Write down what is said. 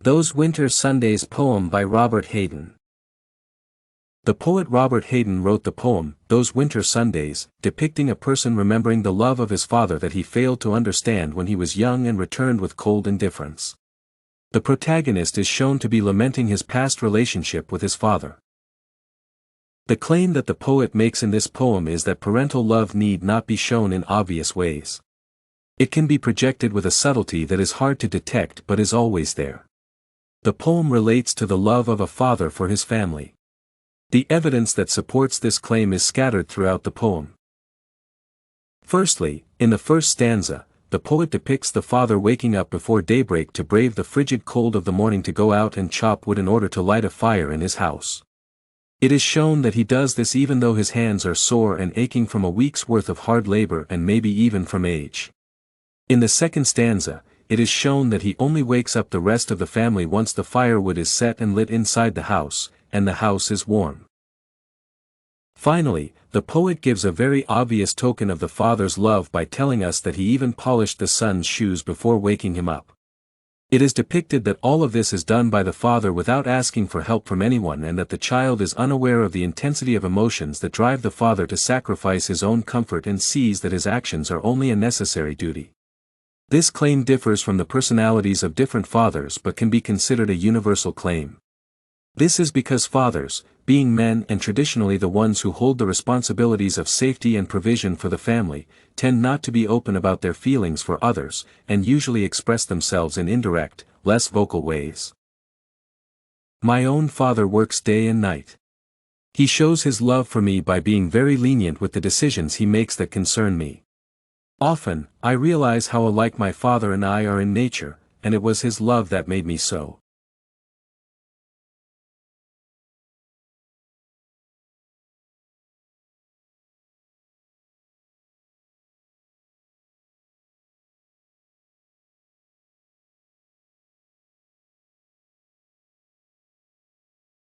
Those Winter Sundays poem by Robert Hayden. The poet Robert Hayden wrote the poem, Those Winter Sundays, depicting a person remembering the love of his father that he failed to understand when he was young and returned with cold indifference. The protagonist is shown to be lamenting his past relationship with his father. The claim that the poet makes in this poem is that parental love need not be shown in obvious ways. It can be projected with a subtlety that is hard to detect but is always there. The poem relates to the love of a father for his family. The evidence that supports this claim is scattered throughout the poem. Firstly, in the first stanza, the poet depicts the father waking up before daybreak to brave the frigid cold of the morning to go out and chop wood in order to light a fire in his house. It is shown that he does this even though his hands are sore and aching from a week's worth of hard labor and maybe even from age. In the second stanza, it is shown that he only wakes up the rest of the family once the firewood is set and lit inside the house, and the house is warm. Finally, the poet gives a very obvious token of the father's love by telling us that he even polished the son's shoes before waking him up. It is depicted that all of this is done by the father without asking for help from anyone and that the child is unaware of the intensity of emotions that drive the father to sacrifice his own comfort and sees that his actions are only a necessary duty. This claim differs from the personalities of different fathers but can be considered a universal claim. This is because fathers, being men and traditionally the ones who hold the responsibilities of safety and provision for the family, tend not to be open about their feelings for others, and usually express themselves in indirect, less vocal ways. My own father works day and night. He shows his love for me by being very lenient with the decisions he makes that concern me. Often, I realize how alike my father and I are in nature, and it was his love that made me so.